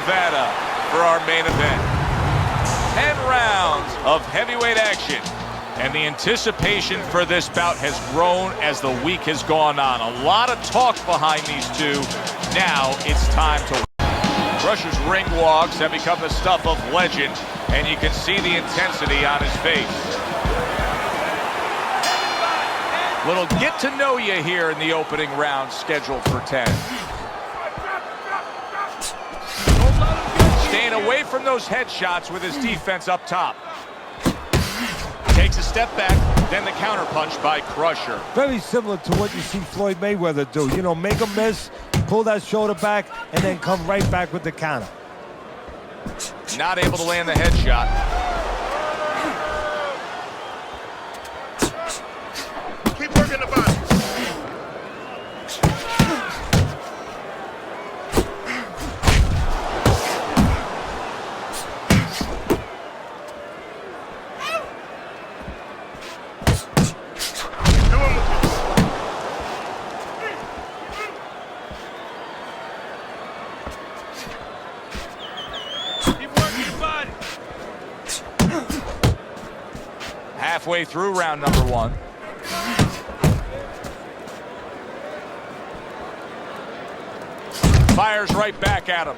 Nevada for our main event. 10 rounds of heavyweight action. And the anticipation for this bout has grown as the week has gone on. A lot of talk behind these two. Now it's time to... Crusher's ring walks have become the stuff of legend, and you can see the intensity on his face. Little get to know you here in the opening round scheduled for 10. Staying away from those headshots with his defense up top. Takes a step back, then the counterpunch by Crusher. Very similar to what you see Floyd Mayweather do. You know, make a miss, pull that shoulder back, and then come right back with the counter. Not able to land the headshot. Keep working the body. Halfway through round number 1. Fires right back at him.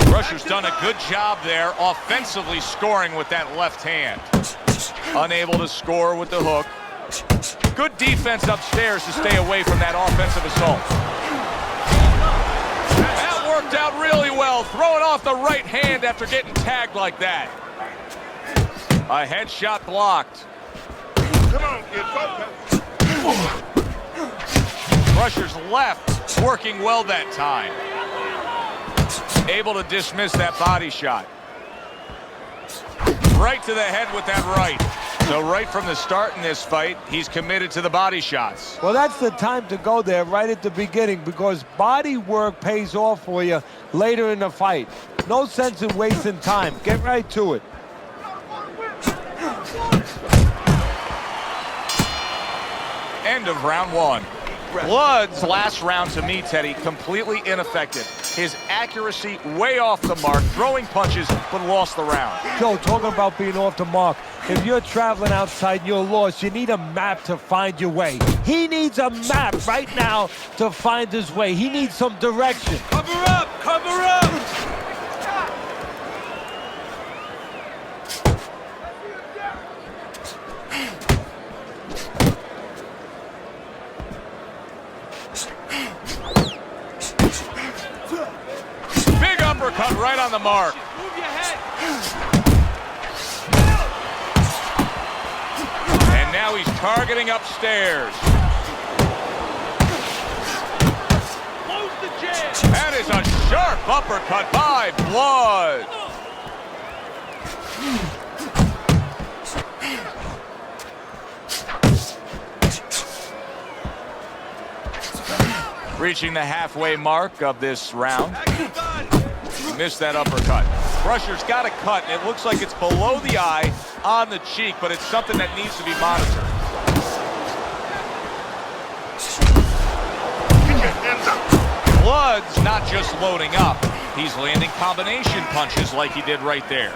Crusher's done a good job there offensively scoring with that left hand. Unable to score with the hook. Good defense upstairs to stay away from that offensive assault. That worked out really well, throwing off the right hand after getting tagged like that. A headshot blocked. Come on, kid, focus. Crusher's left working well that time. Able to dismiss that body shot. Right to the head with that right. So right from the start in this fight, he's committed to the body shots. Well, that's the time to go there right at the beginning, because body work pays off for you later in the fight. No sense in wasting time. Get right to it. End of round 1. Blood's last round to me, Teddy, completely ineffective. His accuracy way off the mark, throwing punches, but lost the round. Joe, talking about being off the mark, if you're traveling outside and you're lost, you need a map to find your way. He needs a map right now to find his way. He needs some direction. Cover up! Cover up! Uppercut right on the mark. Move your head. And now he's targeting upstairs. Close the jab. That is a sharp uppercut by Blood. Reaching the halfway mark of this round. Missed that uppercut. Crusher's got a cut, and it looks like it's below the eye on the cheek, but it's something that needs to be monitored. Blood's not just loading up. He's landing combination punches like he did right there.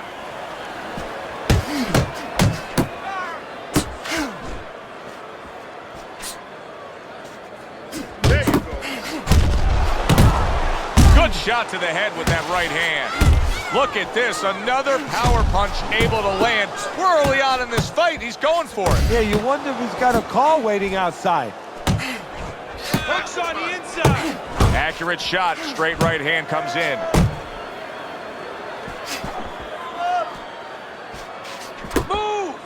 Good shot to the head with that right hand. Look at this, another power punch able to land. We're early on in this fight, he's going for it. Yeah, you wonder if he's got a car waiting outside. Hooks on the inside. Accurate shot, straight right hand comes in. Move!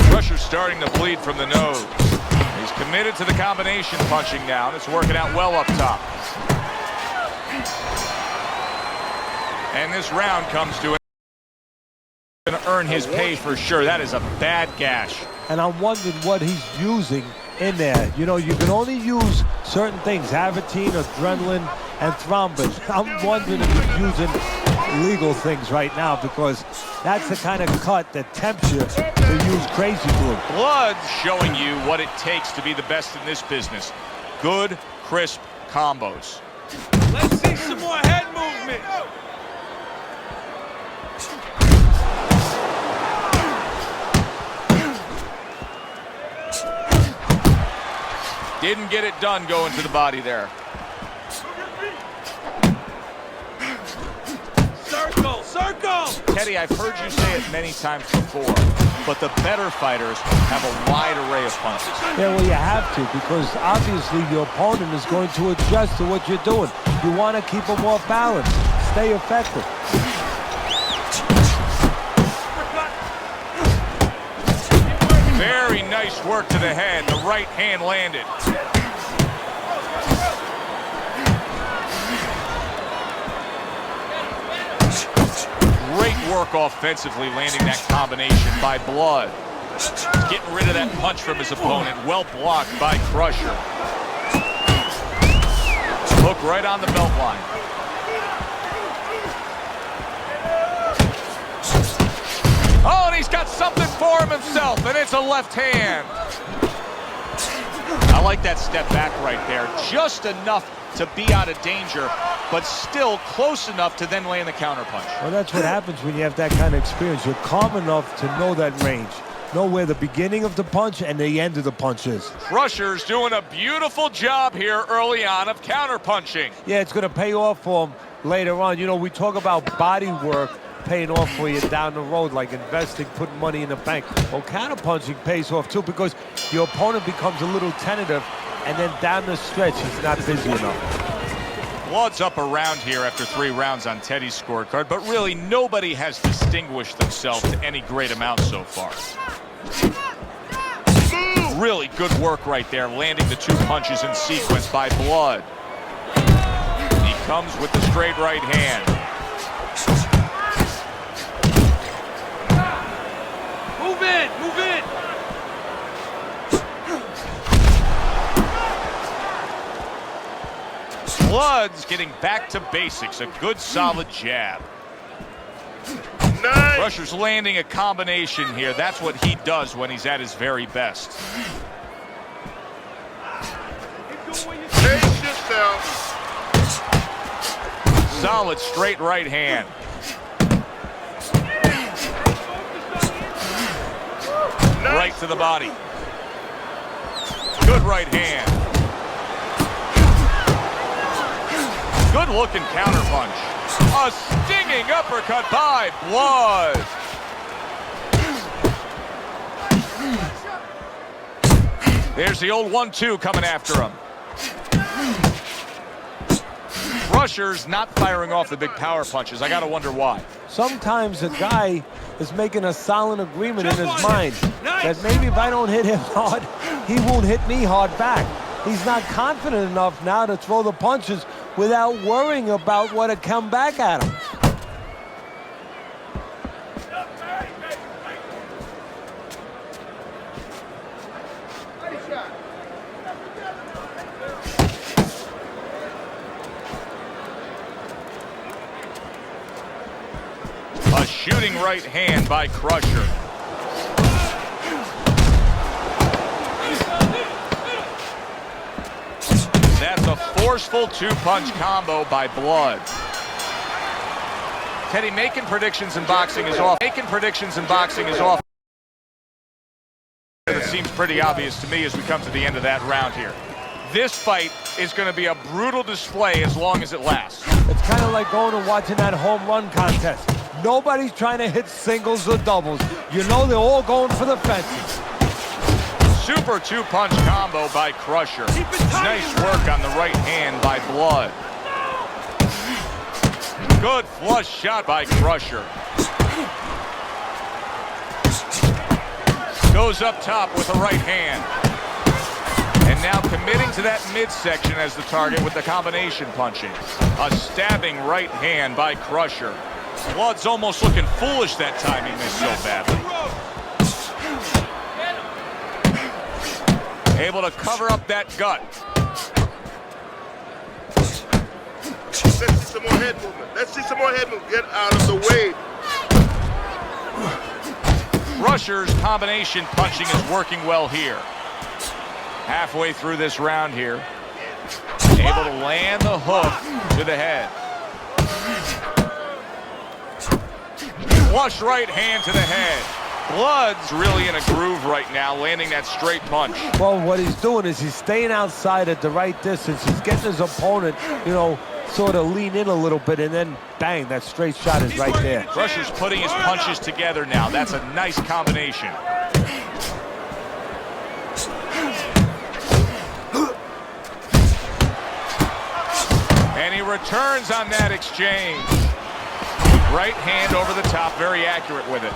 Crusher's starting to bleed from the nose. He's committed to the combination punching now, and it's working out well up top. And this round comes to an going to earn his pay for sure. That is a bad gash. And I'm wondering what he's using in there. You know, you can only use certain things, Avitine, adrenaline, and thrombin. I'm wondering if he's using illegal things right now, because that's the kind of cut that tempts you to use crazy glue. Blood's showing you what it takes to be the best in this business. Good, crisp combos. Let's see Some more head movement. Didn't get it done going to the body there. Circle, circle. Teddy, I've heard you say it many times before, but the better fighters have a wide array of punches. Yeah, well, you have to, because obviously your opponent is going to adjust to what you're doing. You want to keep them off balance, stay effective. Very nice work to the head. The right hand landed. Great work offensively, landing that combination by Blood. Getting rid of that punch from his opponent. Well blocked by Crusher. Hook right on the belt line. Oh, and he's got something for him himself, and it's a left hand. I like that step back right there. Just enough to be out of danger, but still close enough to then land the counterpunch. Well, that's what happens when you have that kind of experience. You're calm enough to know that range. Know where the beginning of the punch and the end of the punch is. Crusher's doing a beautiful job here early on of counterpunching. Yeah, it's going to pay off for him later on. You know, we talk about body work paying off for you down the road, like investing, putting money in the bank. Well, counterpunching pays off too, because your opponent becomes a little tentative, and then down the stretch, he's not busy enough. Blood's up around here after 3 rounds on Teddy's scorecard, but really nobody has distinguished themselves to any great amount so far. Really good work right there, landing the 2 punches in sequence by Blood. He comes with the straight right hand. Move in, move in. Blood's getting back to basics. A good solid jab. Nice. Crusher's landing a combination here. That's what he does when he's at his very best. Pace yourself. Solid straight right hand. Nice. Right to the body. Good right hand. Good looking counterpunch. A stinging uppercut by Blood. There's the old 1-2 coming after him. Crusher's not firing off the big power punches. I gotta wonder why. Sometimes a guy is making a silent agreement in his mind that maybe if I don't hit him hard, he won't hit me hard back. He's not confident enough now to throw the punches without worrying about what had come back at him. A shooting right hand by Crusher. That's a forceful 2-punch combo by Blood. Teddy, making predictions in boxing is off. It seems pretty obvious to me as we come to the end of that round here. This fight is going to be a brutal display as long as it lasts. It's kind of like going and watching that home run contest. Nobody's trying to hit singles or doubles. You know they're all going for the fences. Super 2-punch combo by Crusher. Nice work on the right hand by Blood. Good flush shot by Crusher. Goes up top with the right hand. And now committing to that midsection as the target with the combination punching. A stabbing right hand by Crusher. Blood's almost looking foolish that time he missed so badly. Able to cover up that gut. Let's see some more head movement. Let's see some more head movement. Get out of the way. Crusher's combination punching is working well here. Halfway through this round here. Able to land the hook to the head. Flush right hand to the head. Blood's really in a groove right now, landing that straight punch. Well, what he's doing is he's staying outside at the right distance. He's getting his opponent, you know, sort of lean in a little bit, and then bang, that straight shot is right there. Crusher's putting his punches together now. That's a nice combination. And he returns on that exchange. Right hand over the top, very accurate with it.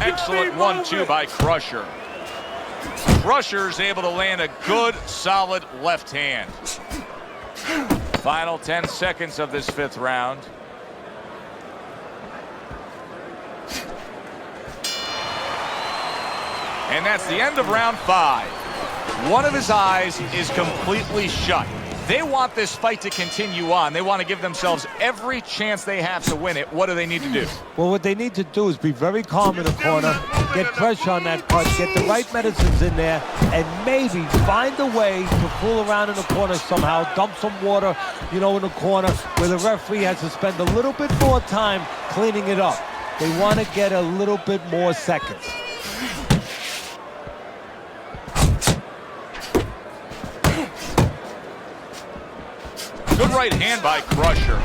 Excellent 1-2 by Crusher. Crusher's able to land a good, solid left hand. Final 10 seconds of this 5th round. And that's the end of round 5. One of his eyes is completely shut. They want this fight to continue on. They want to give themselves every chance they have to win it. What do they need to do? Well, what they need to do is be very calm in the corner, get pressure on that punch, get the right medicines in there, and maybe find a way to fool around in the corner somehow, dump some water, you know, in the corner where the referee has to spend a little bit more time cleaning it up. They want to get a little bit more seconds. Good right hand by Crusher.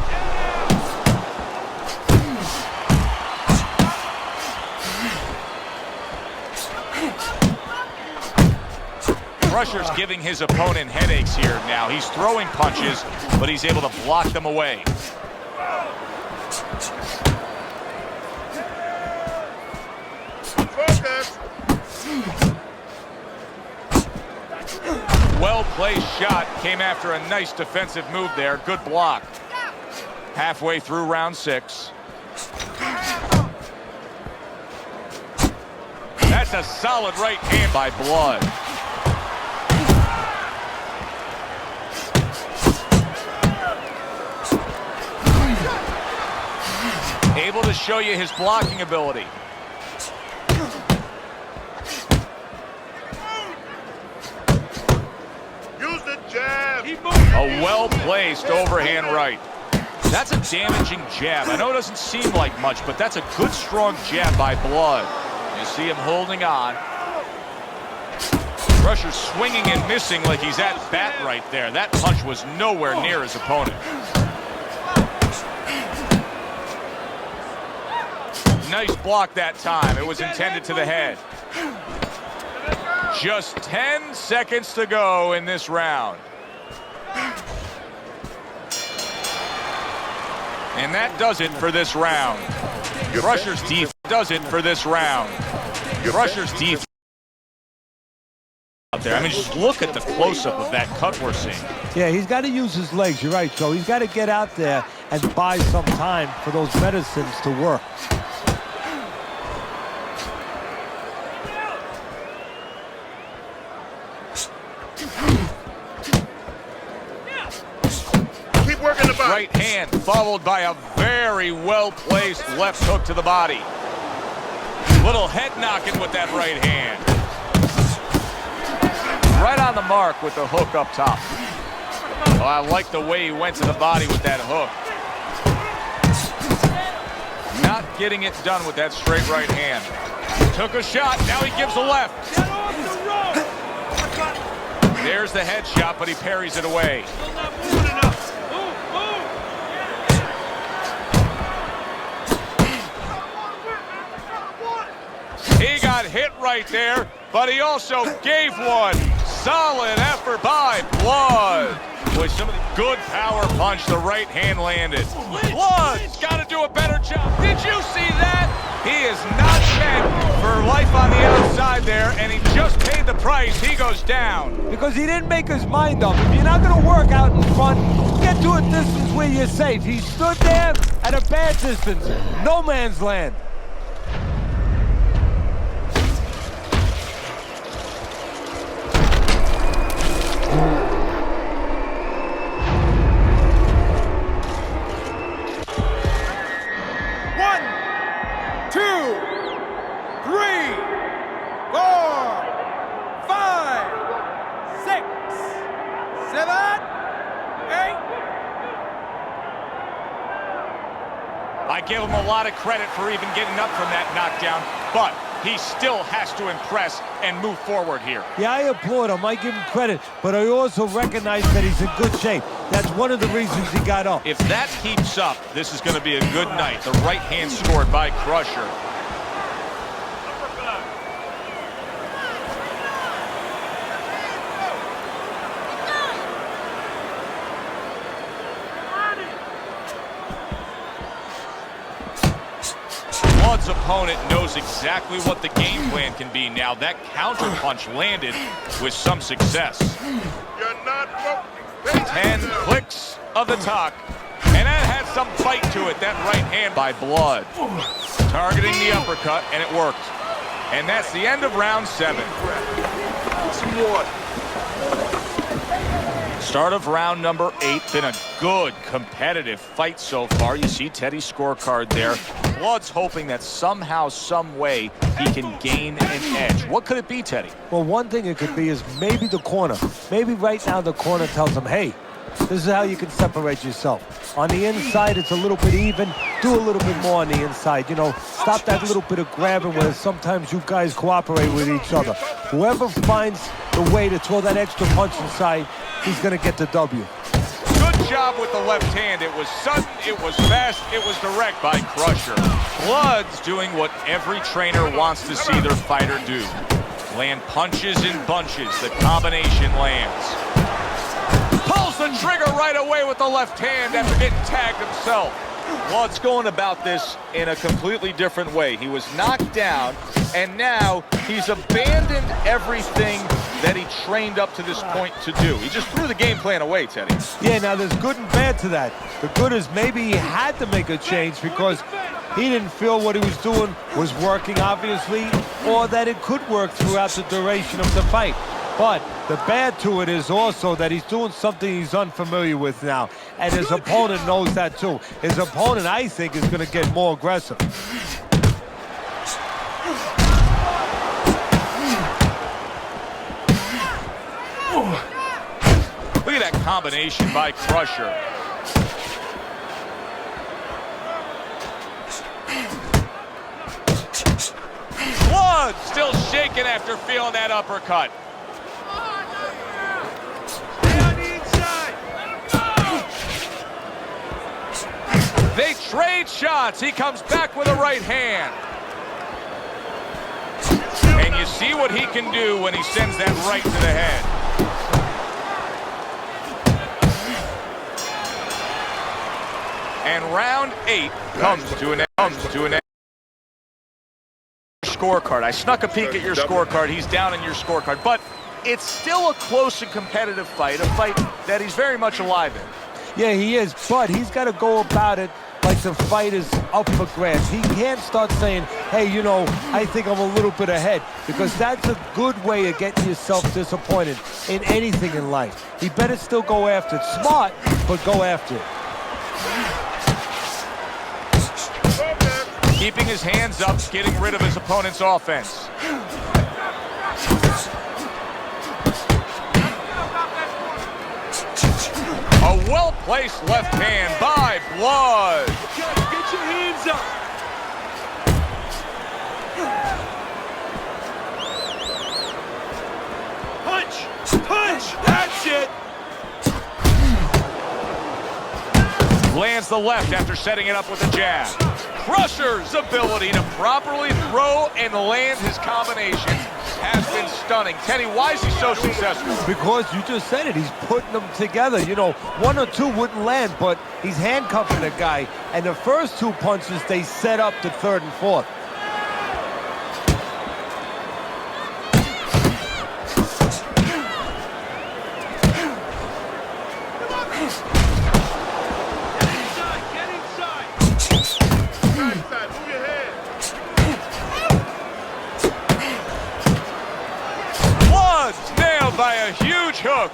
Crusher's giving his opponent headaches here now. He's throwing punches, but he's able to block them away. Focus. Well-placed shot came after a nice defensive move there. Good block. Halfway through round 6. That's a solid right hand by Blood. Able to show you his blocking ability. A well-placed overhand right. That's a damaging jab. I know it doesn't seem like much, but that's a good, strong jab by Blood. You see him holding on. Crusher swinging and missing like he's at bat right there. That punch was nowhere near his opponent. Nice block that time. It was intended to the head. Just 10 seconds to go in this round. And that does it for this round. Crusher's defense does it for this round. Crusher's defense out there. I mean, just look at the close-up of that cut we're seeing. Yeah, he's got to use his legs. You're right, Joe. He's got to get out there and buy some time for those medicines to work. Right hand followed by a very well-placed left hook to the body. Little head knocking with that right hand. Right on the mark with the hook up top. Oh, I like the way he went to the body with that hook. Not getting it done with that straight right hand. Took a shot, now he gives a left. There's the head shot, but he parries it away. He got hit right there, but he also gave one. Solid effort by Blood. With some of the good power punch, the right hand landed. Blood's got to do a better job. Did you see that? He is not meant for life on the outside there, and he just paid the price. He goes down. Because he didn't make his mind up. If you're not going to work out in front, get to a distance where you're safe. He stood there at a bad distance. No man's land. can't give him a lot of credit for even getting up from that knockdown, but he still has to impress and move forward here. Yeah, I applaud him. I give him credit, but I also recognize that he's in good shape. That's one of the reasons he got up. If that keeps up, this is going to be a good night. The right hand scored by Crusher. Blood's opponent knows exactly what the game plan can be now. That counter punch landed with some success. You're not 10 clicks of the talk. And that had some bite to it, that right hand by Blood. Targeting the uppercut, and it worked. And that's the end of round 7. Some more. Start of round number 8. Been a good competitive fight so far. You see Teddy's scorecard there. Blood's hoping that somehow, some way, he can gain an edge. What could it be, Teddy? Well, one thing it could be is maybe the corner. Maybe right now the corner tells him, hey, this is how you can separate yourself. On the inside, it's a little bit even. Do a little bit more on the inside. You know, stop that little bit of grabbing where sometimes you guys cooperate with each other. Whoever finds the way to throw that extra punch inside, he's going to get the W. Good job with the left hand. It was sudden, it was fast, it was direct by Crusher. Blood's doing what every trainer wants to see their fighter do. Land punches in bunches. The combination lands. Pulls the trigger right away with the left hand after getting tagged himself. Blood's going about this in a completely different way. He was knocked down, and now he's abandoned everything that he trained up to this point to do. He just threw the game plan away, Teddy. Yeah, now there's good and bad to that. The good is maybe he had to make a change because he didn't feel what he was doing was working, obviously, or that it could work throughout the duration of the fight. But the bad to it is also that he's doing something he's unfamiliar with now, and his opponent knows that too. His opponent, I think, is going to get more aggressive. Look at that combination by Crusher. Blood still shaking after feeling that uppercut. Stay on the inside. They trade shots. He comes back with a right hand. And you see what he can do when he sends that right to the head. And round 8 comes to an end. Scorecard. I snuck a peek at your scorecard. He's down in your scorecard, but it's still a close and competitive fight, a fight that he's very much alive in. Yeah, he is, but he's got to go about it like the fight is up for grabs. He can't start saying, hey, you know, I think I'm a little bit ahead, because that's a good way of getting yourself disappointed in anything in life. He better still go after it. Smart, but go after it. Keeping his hands up, getting rid of his opponent's offense. A well-placed left hand by Blood. Get your hands up. Punch! Punch! That's it! Lands the left after setting it up with a jab. Crusher's ability to properly throw and land his combination has been stunning. Teddy, why is he so successful? Because you just said it, he's putting them together. You know, one or two wouldn't land, but he's handcuffing the guy. And the first two punches, they set up the third and fourth. By a huge hook.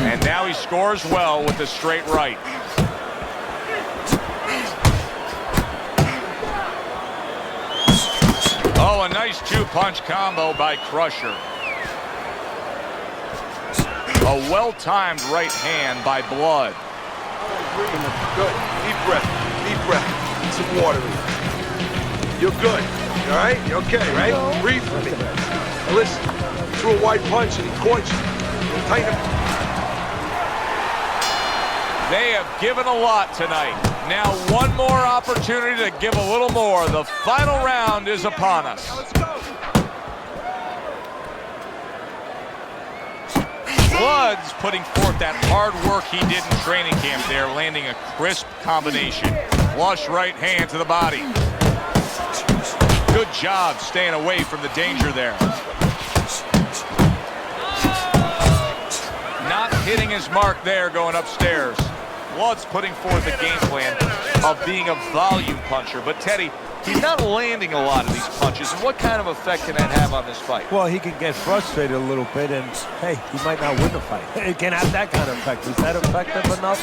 And now he scores well with the straight right. Oh, a nice two-punch combo by Crusher. A well-timed right hand by Blood. Good. Deep breath. Deep breath. Get some water in. You're good. All right? You're okay, right? Breathe for me. Now listen. You threw a wide punch and he caught you. Tighten him. They have given a lot tonight. Now one more opportunity to give a little more. The final round is upon us. Let's go. Blood's putting forth that hard work he did in training camp there, landing a crisp combination. Flush right hand to the body. Good job staying away from the danger there. Not hitting his mark there going upstairs. Blood's putting forth a game plan of being a volume puncher. But Teddy, he's not landing a lot of these punches. And what kind of effect can that have on this fight? Well, he can get frustrated a little bit, and hey, he might not win the fight. It can have that kind of effect. Is that effective enough?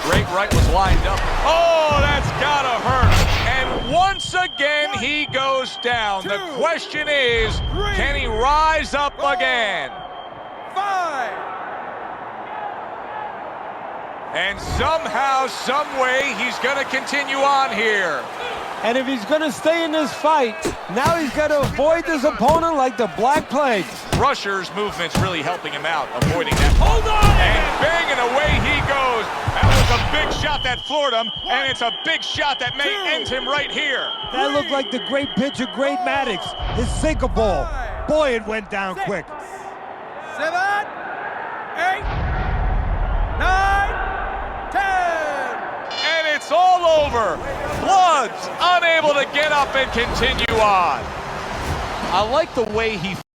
Straight right was lined up. Oh, that's gotta hurt. And once again, he goes down. The question is, can he rise up again? 5. And somehow, some way, he's going to continue on here. And if he's going to stay in this fight, now he's got to avoid this opponent like the Black Plague. Crusher's movement's really helping him out, avoiding that. Hold on! And banging away he goes. That was a big shot that floored him, and it's a big shot that may end him right here. That looked like the great pitcher, Great Maddox, his sinker ball. Boy, it went down quick. 7, 8, 9, 10. And it's all over. Blood's unable to get up and continue on. I like the way he